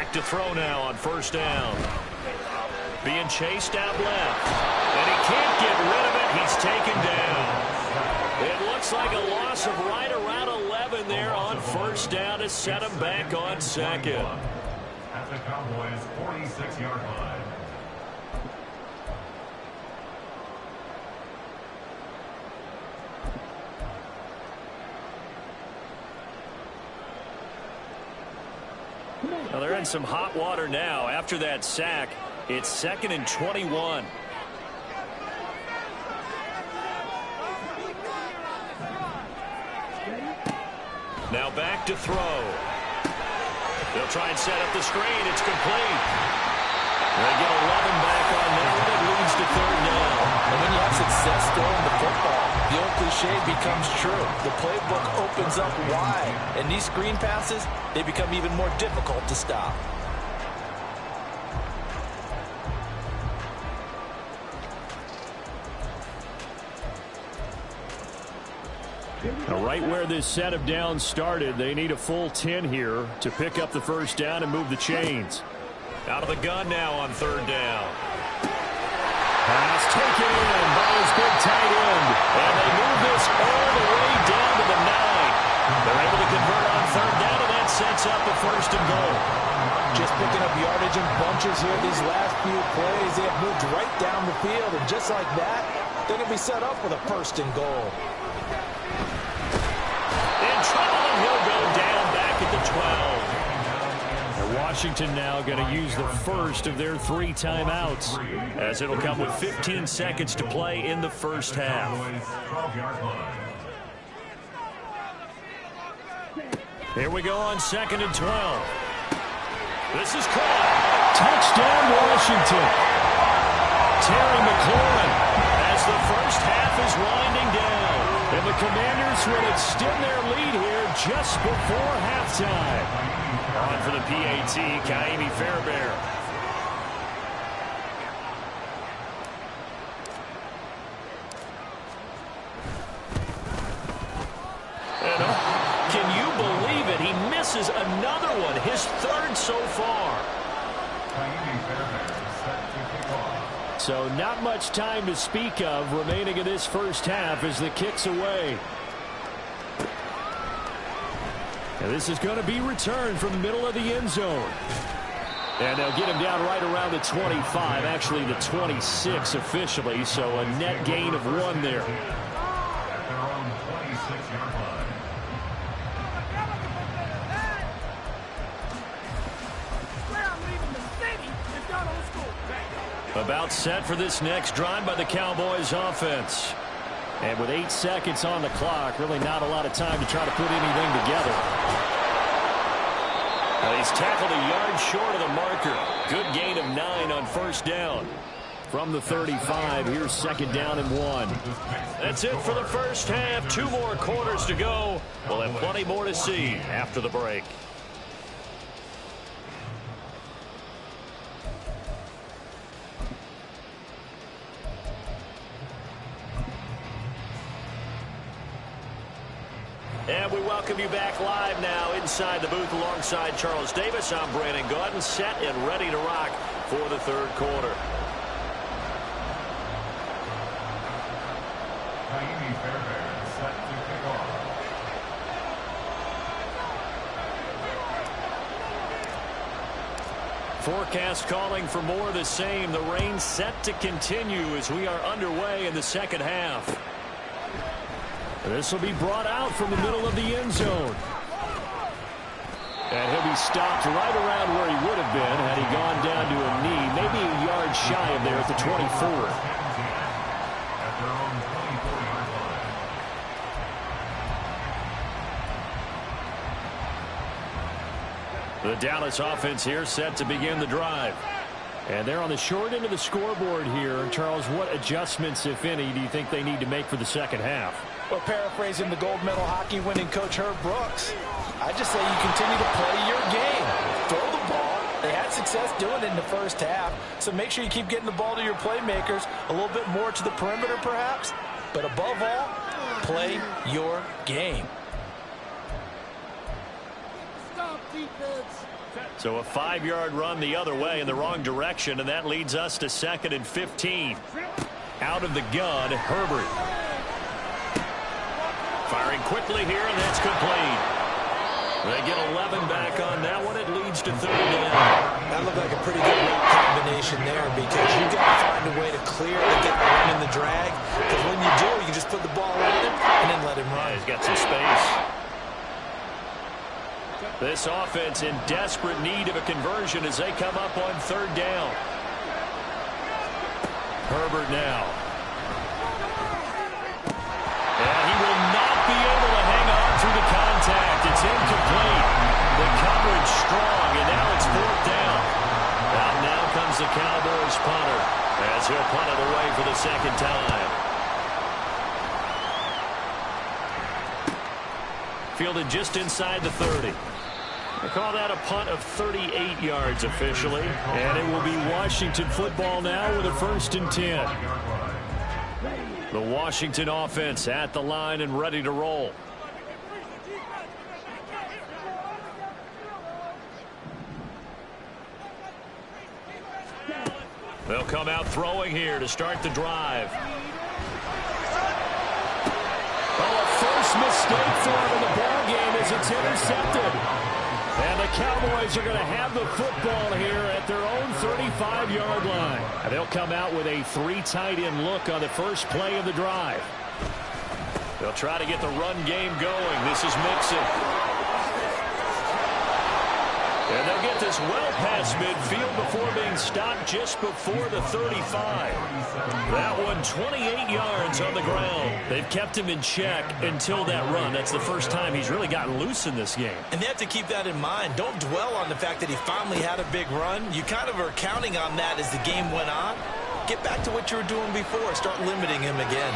back to throw now on first down. Being chased out left. And he can't get rid of it. He's taken down. It looks like a loss of right around 11 there on first down to set him back on second. At the Cowboys' 46-yard line. Well, they're in some hot water now. After that sack, it's 2nd and 21. Now back to throw. They'll try and set up the screen. It's complete. They get 11 back on that one. It leads to 3rd down. And when you have success throwing the football, the old cliche becomes true. The playbook opens up wide. And these screen passes, they become even more difficult to stop. Now, right where this set of downs started, they need a full 10 here to pick up the first down and move the chains. Out of the gun now on 3rd down. Pass taken in by his big tight end. And they move this all the way down to the 9. They're able to convert on 3rd down, and that sets up a 1st and goal. Just picking up yardage in bunches here these last few plays. They have moved right down the field, and just like that, they're going to be set up with a 1st and goal. Trouble, and he'll go down back at the 12. Now Washington now going to use the first of their 3 timeouts, as it'll come with 15 seconds to play in the first half. Here we go on 2nd and 12. This is caught. Touchdown, Washington. Terry McLaurin as the first half is winding down. And the Commanders will extend their lead here just before halftime. On for the PAT, Kaimi Fairbairn. And can you believe it? He misses another one, his 3rd so far. Kaimi Fairbairn set to kick off. So not much time to speak of remaining in this first half as the kick's away. And this is going to be returned from the middle of the end zone. And they'll get him down right around the 25, actually the 26 officially, so a net gain of 1 there. At their own 26-yard line. About set for this next drive by the Cowboys offense. And with 8 seconds on the clock, really not a lot of time to try to put anything together. Well, he's tackled a yard short of the marker. Good gain of 9 on first down. From the 35, here's 2nd down and 1. That's it for the first half. 2 more quarters to go. We'll have plenty more to see after the break. And we welcome you back live now inside the booth alongside Charles Davis. I'm Brandon Gaudin, set and ready to rock for the 3rd quarter. Kaimi Fairbairn set to kick off. Forecast calling for more of the same. The rain set to continue as we are underway in the second half. This will be brought out from the middle of the end zone. And he'll be stopped right around where he would have been had he gone down to a knee, maybe a yard shy of there at the 24. At their own 24-yard line. The Dallas offense here set to begin the drive. And they're on the short end of the scoreboard here. Charles, what adjustments, if any, do you think they need to make for the second half? Well, paraphrasing the gold medal hockey winning coach Herb Brooks, I just say you continue to play your game. Throw the ball. They had success doing it in the first half, so make sure you keep getting the ball to your playmakers, a little bit more to the perimeter perhaps, but above all, play your game. So a 5-yard run the other way in the wrong direction, and that leads us to 2nd and 15. Out of the gun, Herbert. Firing quickly here, and that's complete. They get 11 back on that one. It leads to 3rd down. That looked like a pretty good route combination there, because you got to find a way to clear to get the run in the drag. Because when you do, you can just put the ball on him and then let him run. Yeah, he's got some space. This offense in desperate need of a conversion as they come up on 3rd down. Herbert now. And he will not be able to hang on through the contact. It's incomplete. The coverage strong, and now it's 4th down. Now comes the Cowboys punter as he'll punt it away for the 2nd time. Fielded just inside the 30. They call that a punt of 38 yards officially. And it will be Washington football now with a 1st and 10. The Washington offense at the line and ready to roll. They'll come out throwing here to start the drive. Oh, a first mistake for him in the ball game as it's intercepted. And the Cowboys are going to have the football here at their own 35-yard line. And they'll come out with a 3 tight end look on the first play of the drive. They'll try to get the run game going. This is Mixon. And they'll get this well past midfield before being stopped just before the 35. That one 28 yards on the ground. They've kept him in check until that run. That's the first time he's really gotten loose in this game. And they have to keep that in mind. Don't dwell on the fact that he finally had a big run. You kind of are counting on that as the game went on. Get back to what you were doing before. Start limiting him again.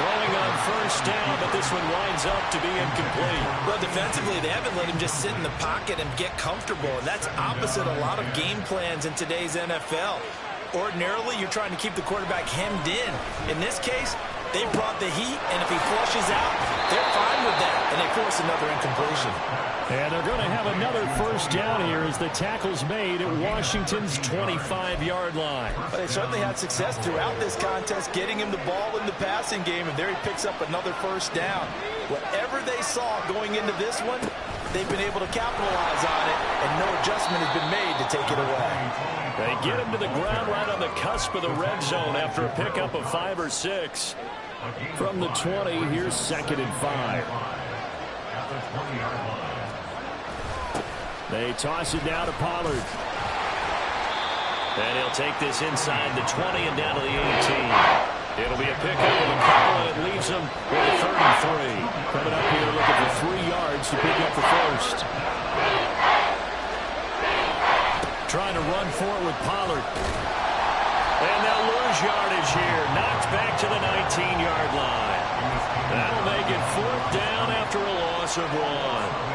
Throwing on 1st down, but this one winds up to be incomplete. Well, defensively, they haven't let him just sit in the pocket and get comfortable, and that's opposite a lot of game plans in today's NFL. Ordinarily, you're trying to keep the quarterback hemmed in. In this case, they brought the heat, and if he flushes out, they're fine with that, and they force another incompletion. And they're going to have another 1st down here as the tackle's made at Washington's 25-yard line. But they certainly had success throughout this contest getting him the ball in the passing game, and there he picks up another 1st down. Whatever they saw going into this one, they've been able to capitalize on it, and no adjustment has been made to take it away. They get him to the ground right on the cusp of the red zone after a pickup of 5 or 6. From the 20, here's 2nd and 5. They toss it down to Pollard. And he'll take this inside the 20 and down to the 18. It'll be a pickup of a couple, and it leaves them with a 3rd and 3. Coming up here looking for 3 yards to pick up the 1st. Trying to run for it with Pollard. And they'll lose yardage here. Knocked back to the 19-yard line. That'll make it 4th down after a loss of 1.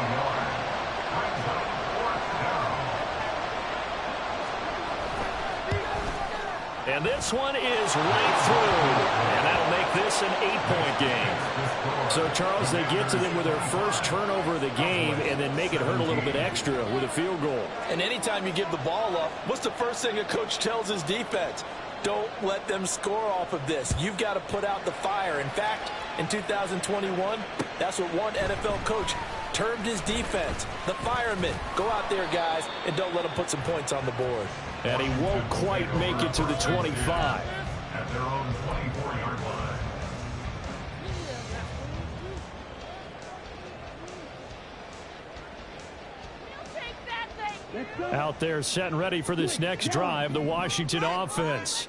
And this one is right through. And that'll make this an 8-point game. So, Charles, they get to them with their first turnover of the game and then make it hurt a little bit extra with a field goal. And anytime you give the ball up, what's the first thing a coach tells his defense? Don't let them score off of this. You've got to put out the fire. In fact, in 2021, that's what one NFL coach termed his defense. The firemen. Go out there, guys, and don't let them put some points on the board. And he won't quite make it to the 25. At their own 24-yard line. Out there set and ready for this next drive, the Washington offense.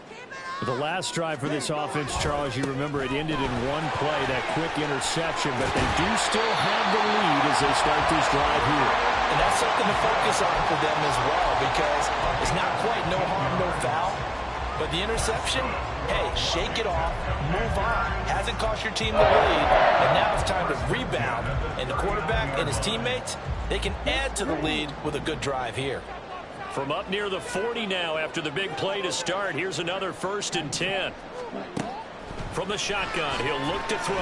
The last drive for this offense, Charles, you remember it ended in one play, that quick interception, but they do still have the lead as they start this drive here. And that's something to focus on for them as well, because it's not quite no harm, no foul. But the interception, hey, shake it off, move on. Hasn't cost your team the lead, and now it's time to rebound. And the quarterback and his teammates, they can add to the lead with a good drive here. From up near the 40 now after the big play to start, here's another 1st and 10. From the shotgun, he'll look to throw.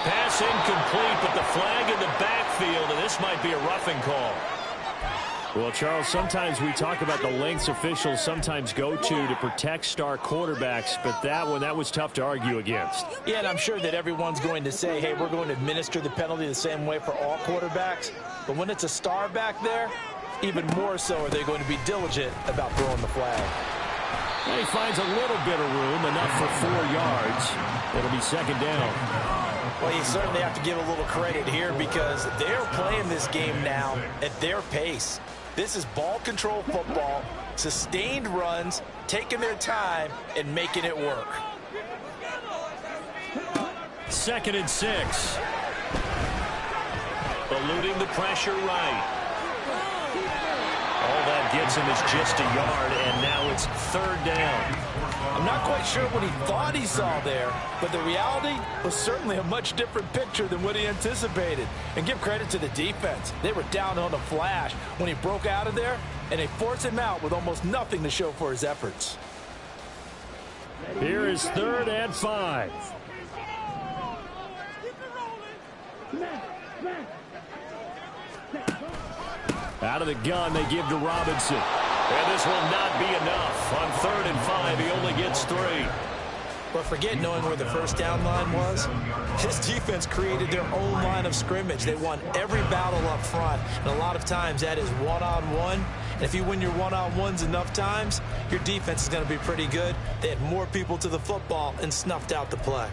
Pass incomplete, but the flag in the backfield, and this might be a roughing call. Well, Charles, sometimes we talk about the lengths officials sometimes go to protect star quarterbacks, but that was tough to argue against. Yeah, and I'm sure that everyone's going to say, hey, we're going to administer the penalty the same way for all quarterbacks. But when it's a star back there, even more so are they going to be diligent about throwing the flag. And he finds a little bit of room, enough for 4 yards. It'll be second down. Well, you certainly have to give a little credit here because they're playing this game now at their pace. This is ball control football, sustained runs, taking their time, and making it work. 2nd and 6. Eluding the pressure right. All that gets him is just a yard, and now it's 3rd down. I'm not quite sure what he thought he saw there, but the reality was certainly a much different picture than what he anticipated. And give credit to the defense. They were down on a flash when he broke out of there, and they forced him out with almost nothing to show for his efforts. Here is 3rd and 5. Out of the gun, they give to Robinson. And this will not be enough. On 3rd and 5, he only gets 3. But forget knowing where the first down line was. This defense created their own line of scrimmage. They won every battle up front. And a lot of times that is one-on-one. And if you win your one-on-ones enough times, your defense is going to be pretty good. They had more people to the football and snuffed out the play.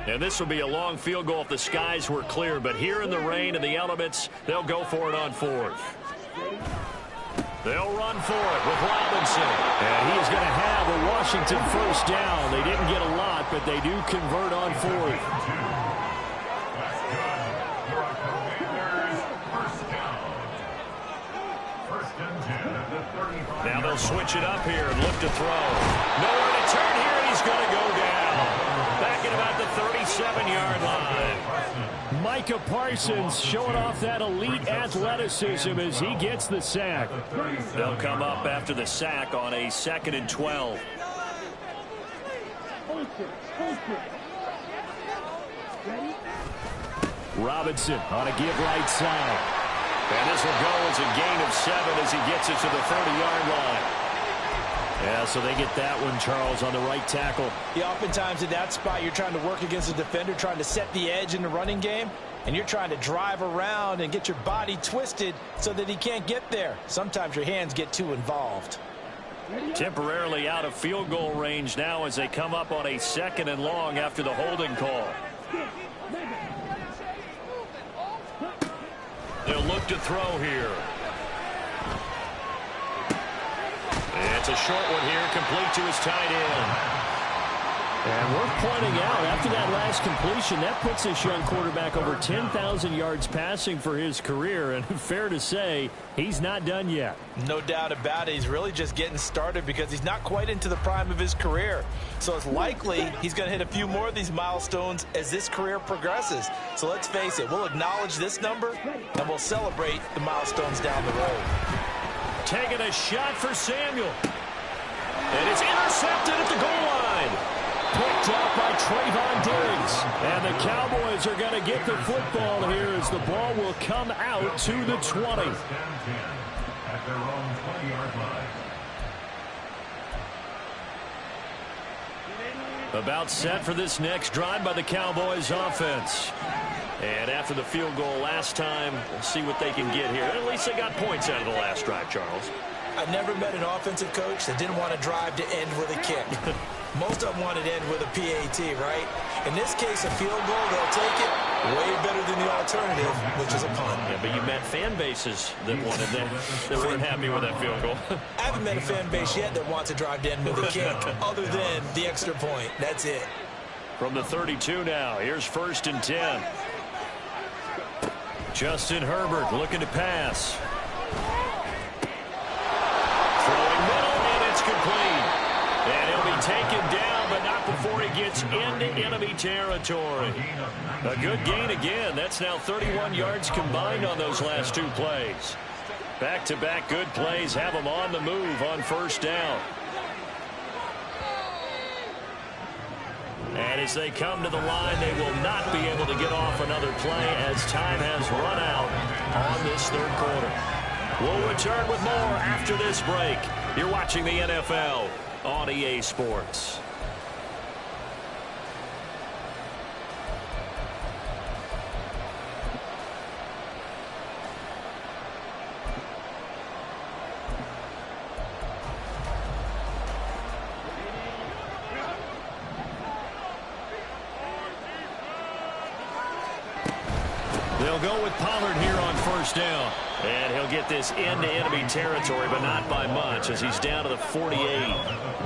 And this will be a long field goal if the skies were clear. But here in the rain and the elements, they'll go for it on 4th. They'll run for it with Robinson. And he's going to have a Washington first down. They didn't get a lot, but they do convert on 4th. Now they'll switch it up here and look to throw. Nowhere to turn here, and he's going to go down. Back at about the 37-yard line. Micah Parsons showing off that elite athleticism as he gets the sack. They'll come up after the sack on a 2nd and 12. Robinson on a give right side. And this will go as a gain of 7 as he gets it to the 30-yard line. Yeah, so they get that one, Charles, on the right tackle. Yeah, oftentimes in that spot, you're trying to work against a defender, trying to set the edge in the running game, and you're trying to drive around and get your body twisted so that he can't get there. Sometimes your hands get too involved. Temporarily out of field goal range now as they come up on a 2nd and long after the holding call. They'll look to throw here. It's a short one here, complete to his tight end. And worth pointing out, after that last completion, that puts this young quarterback over 10,000 yards passing for his career. And fair to say, he's not done yet. No doubt about it. He's really just getting started because he's not quite into the prime of his career. So it's likely he's going to hit a few more of these milestones as this career progresses. So let's face it, we'll acknowledge this number and we'll celebrate the milestones down the road. Taking a shot for Samuel. And it's intercepted at the goal line. Picked up by Trayvon Diggs. And the Cowboys are going to get the football here as the ball will come out to the 20. At their own 20-yard line. About set for this next drive by the Cowboys offense. And after the field goal last time, we'll see what they can get here. At least they got points out of the last drive, Charles. I've never met an offensive coach that didn't want to drive to end with a kick. Most of them wanted to end with a PAT, right? In this case, a field goal, they'll take it way better than the alternative, which is a punt. Yeah, but you met fan bases that wanted that weren't happy with that field goal. I haven't met a fan base yet that wants to drive to end with a kick, other than the extra point. That's it. From the 32 now, here's 1st and 10. Justin Herbert looking to pass. Throwing middle, and it's complete. And he'll be taken down, but not before he gets this into enemy territory. A good gain again. That's now 31 yards combined on those last two plays. Back-to-back good plays have them on the move on first down. And as they come to the line, they will not be able to get off another play as time has run out on this third quarter. We'll return with more after this break. You're watching the NFL on EA Sports. They'll go with Pollard here on first down. And he'll get this into enemy territory, but not by much as he's down to the 48.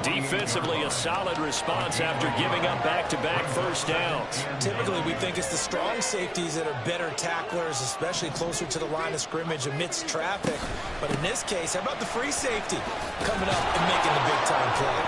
Defensively, a solid response after giving up back-to-back first downs. Typically, we think it's the strong safeties that are better tacklers, especially closer to the line of scrimmage amidst traffic. But in this case, how about the free safety coming up and making the big-time play?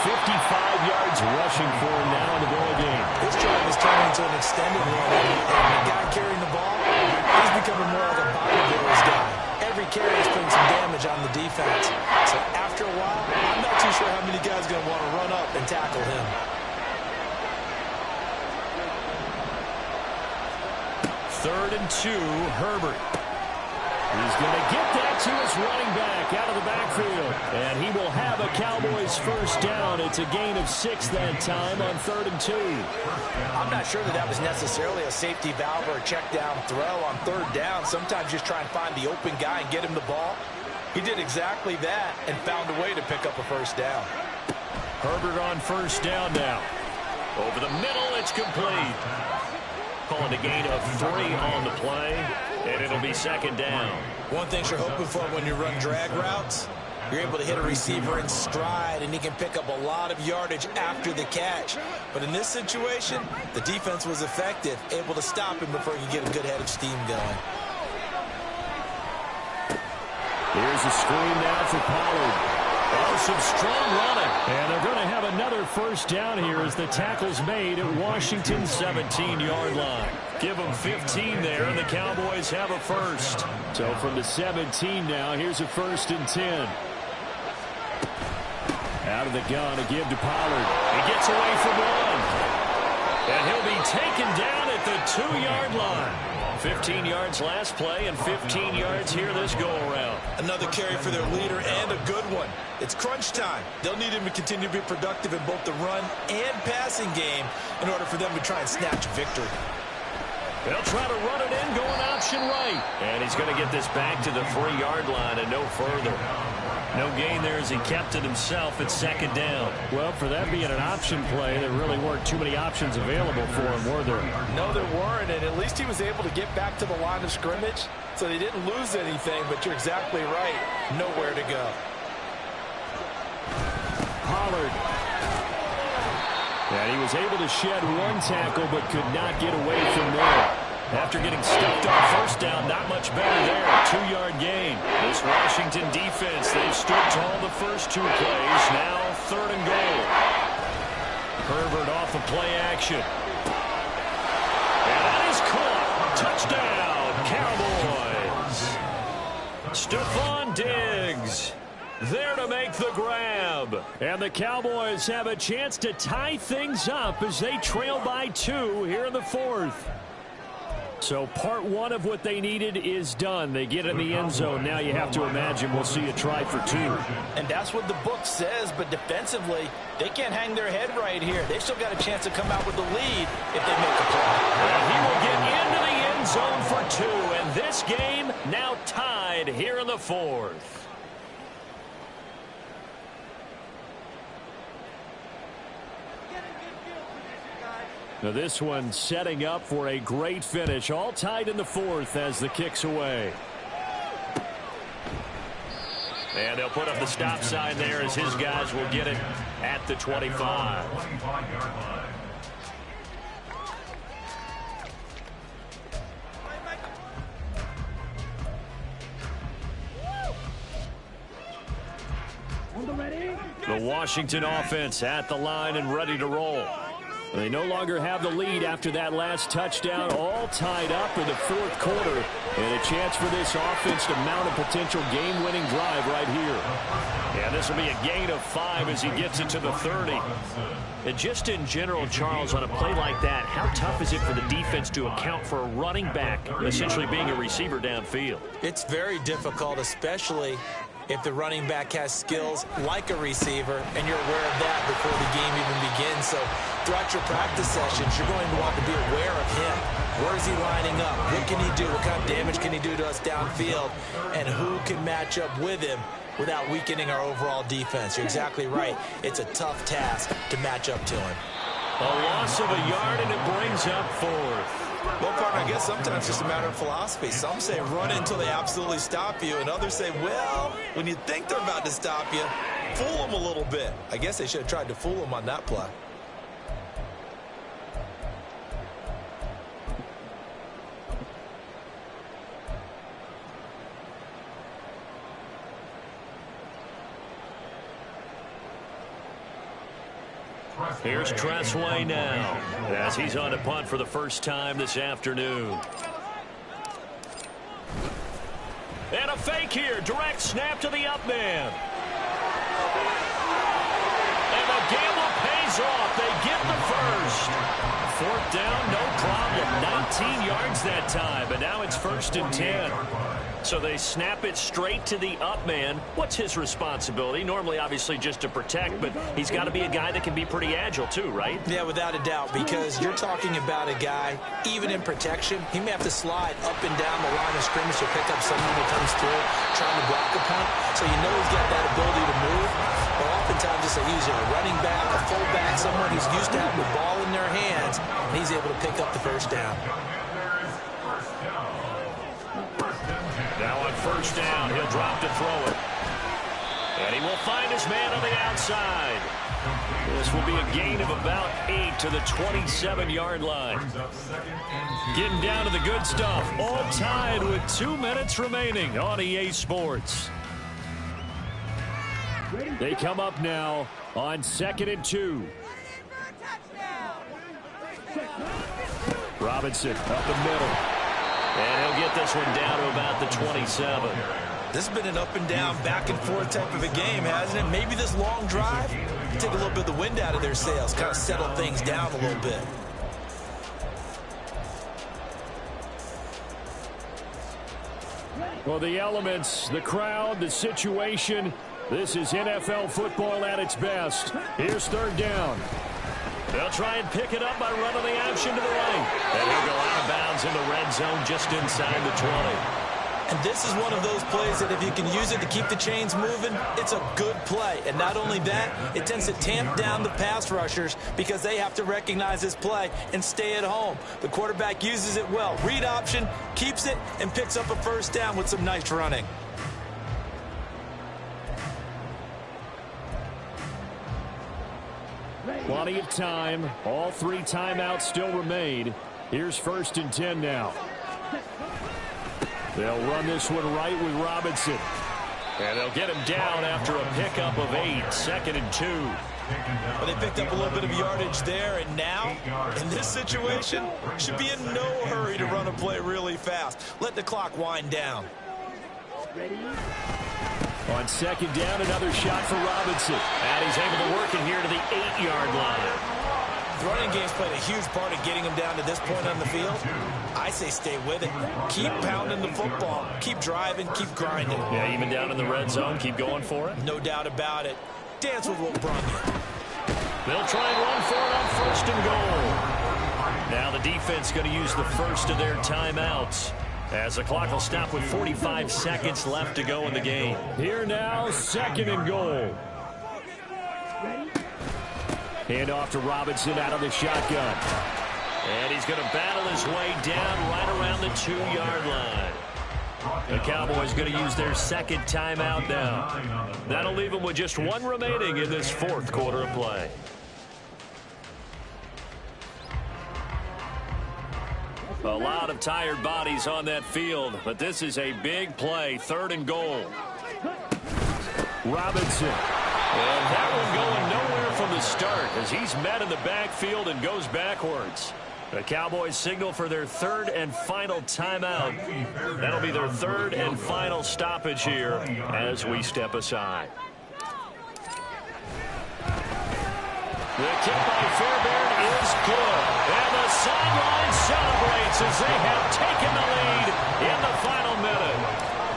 55 yards rushing for him now in the ball game. This drive is turning into an extended run, and the guy carrying the ball, he's becoming more like a body builders guy. Every carry is putting some damage on the defense. So after a while, I'm not too sure how many guys are going to want to run up and tackle him. Third and 2, Herbert. He's going to get that to his running back out of the backfield. And he will have a Cowboys first down. It's a gain of 6 that time on 3rd and 2. I'm not sure that was necessarily a safety valve or a check down throw on 3rd down. Sometimes just try and find the open guy and get him the ball. He did exactly that and found a way to pick up a first down. Herbert on first down now. Over the middle, it's complete. Calling a gain of 3 on the play, and it'll be 2nd down. One thing you're hoping for when you run drag routes, you're able to hit a receiver in stride, and he can pick up a lot of yardage after the catch. But in this situation, the defense was effective, able to stop him before he could get a good head of steam going. Here's a screen now for Pollard. Oh, some strong running. And they're going to have another first down here as the tackle's made at Washington's 17-yard line. Give them 15 there, and the Cowboys have a first. So from the 17 now, here's a 1st and 10. Out of the gun, a give to Pollard. He gets away from one. And he'll be taken down at the 2-yard line. 15 yards last play and 15 yards here this go-around. Another carry for their leader and a good one. It's crunch time. They'll need him to continue to be productive in both the run and passing game in order for them to try and snatch victory. They'll try to run it in, going option right. And he's going to get this back to the 3-yard line and no further. No gain there as he kept it himself at 2nd down. Well, for that being an option play, there really weren't too many options available for him, were there? No, there weren't, and at least he was able to get back to the line of scrimmage, so they didn't lose anything, but you're exactly right. Nowhere to go. Pollard. And he was able to shed one tackle, but could not get away from there. After getting stuffed on first down, not much better there. 2-yard gain. This Washington defense, they've stood tall the first 2 plays. Now 3rd and goal. Herbert off the play action. And that is caught. Touchdown, Cowboys. Stephon Diggs there to make the grab. And the Cowboys have a chance to tie things up as they trail by 2 here in the 4th. So part 1 of what they needed is done. They get in the end zone. Now you have to imagine we'll see a try for 2. And that's what the book says, but defensively, they can't hang their head right here. They've still got a chance to come out with the lead if they make a play. And he will get into the end zone for 2. And this game now tied here in the 4th. Now this one setting up for a great finish. All tied in the 4th as the kick's away. And they'll put up the stop sign there as his guys will get it at the 25. On the ready, The Washington offense at the line and ready to roll. They no longer have the lead after that last touchdown, all tied up in the fourth quarter. And a chance for this offense to mount a potential game-winning drive right here. Yeah, this will be a gain of 5 as he gets it to the 30. And just in general, Charles, on a play like that, how tough is it for the defense to account for a running back essentially being a receiver downfield? It's very difficult, especially if the running back has skills like a receiver, and you're aware of that before the game even begins. So throughout your practice sessions, you're going to want to be aware of him. Where is he lining up? What can he do? What kind of damage can he do to us downfield? And who can match up with him without weakening our overall defense? You're exactly right. It's a tough task to match up to him. A loss of a yard, and it brings up 4th. Well, partner, I guess sometimes it's just a matter of philosophy. Some say run until they absolutely stop you, and others say, well, when you think they're about to stop you, fool them a little bit. I guess they should have tried to fool them on that play. Here's Tressway now as he's on to punt for the first time this afternoon. And a fake here. Direct snap to the up man. And the gamble pays off. They get the first. 4th down, no problem. 19 yards that time. But now it's 1st and 10. So they snap it straight to the up man. What's his responsibility? Normally, obviously, just to protect, but he's got to be a guy that can be pretty agile too, right? Yeah, without a doubt, because you're talking about a guy, even in protection, he may have to slide up and down the line of scrimmage to pick up someone who comes through trying to block a punt. So you know he's got that ability to move. But oftentimes, it's usually a running back, a fullback, someone who's used to having the ball in their hands, and he's able to pick up the first down. Now on 1st down, he'll drop to throw it. And he will find his man on the outside. This will be a gain of about 8 to the 27-yard line. Getting down to the good stuff. All tied with 2 minutes remaining on EA Sports. They come up now on 2nd and 2. Robinson up the middle. And he'll get this one down to about the 27. This has been an up and down, back and forth type of a game, hasn't it? Maybe this long drive, take a little bit of the wind out of their sails, kind of settle things down a little bit. Well, the elements, the crowd, the situation, this is NFL football at its best. Here's 3rd down. They'll try and pick it up by running the option to the right. And he'll go out of bounds in the red zone just inside the 20. And this is one of those plays that if you can use it to keep the chains moving, it's a good play. And not only that, it tends to tamp down the pass rushers because they have to recognize this play and stay at home. The quarterback uses it well. Read option, keeps it, and picks up a 1st down with some nice running. Plenty of time. All 3 timeouts still remain. Here's 1st and 10 now. They'll run this one right with Robinson. And they'll get him down after a pickup of 8. 2nd and 2. Well, they picked up a little bit of yardage there, and now, in this situation, should be in no hurry to run a play really fast. Let the clock wind down. On 2nd down, another shot for Robinson. And he's able to work it here to the 8-yard line. The running game's played a huge part in getting him down to this point on the field. I say stay with it. Keep pounding the football. Keep driving. Keep grinding. Yeah, even down in the red zone, keep going for it. No doubt about it. Dance with what brung you. They'll try and run for it on 1st and goal. Now the defense going to use the first of their timeouts, as the clock will stop with 45 seconds left to go in the game. Here now, 2nd and goal. Hand off to Robinson out of the shotgun. And he's going to battle his way down right around the 2-yard line. The Cowboys going to use their 2nd timeout now. That'll leave them with just 1 remaining in this 4th quarter of play. A lot of tired bodies on that field, but this is a big play. 3rd and goal. Robinson. And that one going nowhere from the start as he's met in the backfield and goes backwards. The Cowboys signal for their third and final timeout. That'll be their third and final stoppage here as we step aside. The kick by Fairbairn is good. And the sideline celebrates as they have taken the lead in the final minute.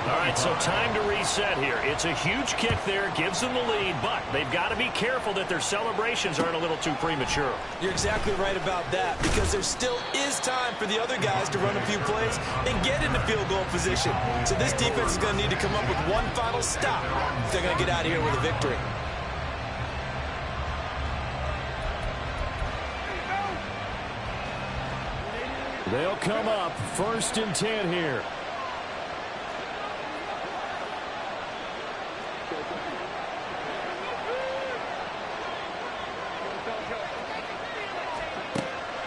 All right, so time to reset here. It's a huge kick there, gives them the lead, but they've got to be careful that their celebrations aren't a little too premature. You're exactly right about that, because there still is time for the other guys to run a few plays and get into field goal position. So this defense is going to need to come up with one final stop if they're going to get out of here with a victory. They'll come up 1st and 10 here.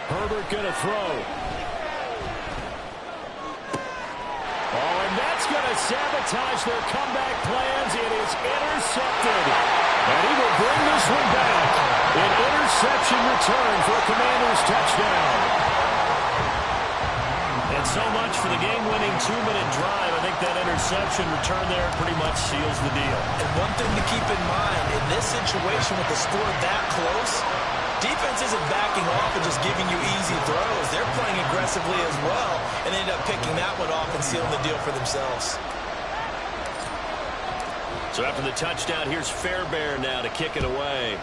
Herbert going to throw. Oh, and that's going to sabotage their comeback plans. It is intercepted. And he will bring this one back. An interception return for a Commanders touchdown. And so much for the game-winning 2-minute drive. I think that interception return there pretty much seals the deal. And one thing to keep in mind, in this situation with the score that close, defense isn't backing off and just giving you easy throws. They're playing aggressively as well, and they end up picking that one off and sealing the deal for themselves. So after the touchdown, here's Fairbairn now to kick it away.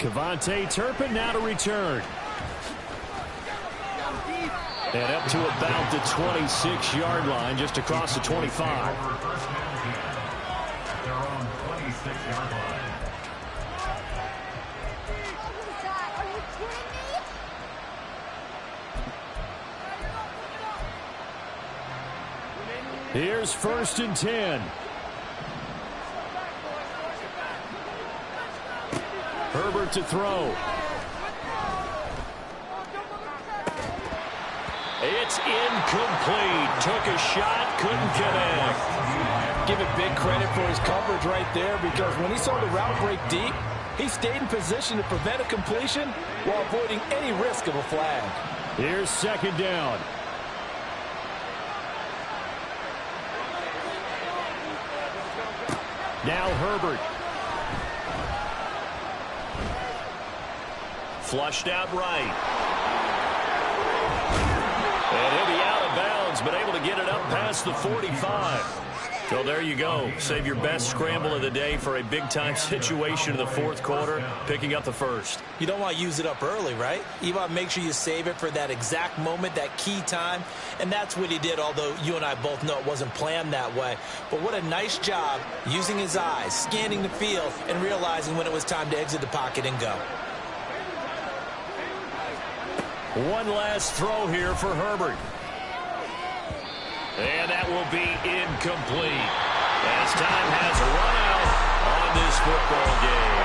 Kevontae Turpin now to return. And up to about the 26-yard line, just across the 25. They're on 26-yard line. Here's 1st and 10. Herbert to throw. It's incomplete. Took a shot, couldn't connect. Give it big credit for his coverage right there, because when he saw the route break deep, he stayed in position to prevent a completion while avoiding any risk of a flag. Here's 2nd down. Now Herbert. Flushed out right. And he'll be out of bounds, but able to get it up past the 45. So there you go. Save your best scramble of the day for a big-time situation in the 4th quarter, picking up the 1st. You don't want to use it up early, right? You want to make sure you save it for that exact moment, that key time. And that's what he did, although you and I both know it wasn't planned that way. But what a nice job using his eyes, scanning the field, and realizing when it was time to exit the pocket and go. One last throw here for Herbert. And that will be incomplete as time has run out on this football game.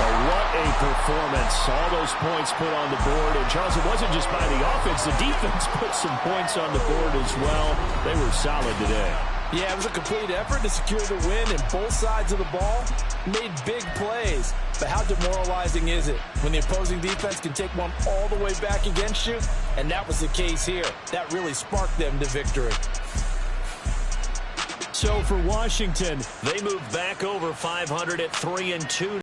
But what a performance. All those points put on the board. And, Charles, it wasn't just by the offense. The defense put some points on the board as well. They were solid today. Yeah, it was a complete effort to secure the win, and both sides of the ball made big plays. But how demoralizing is it when the opposing defense can take one all the way back against you? And that was the case here. That really sparked them to victory. So for Washington, they move back over 500 at 3-2.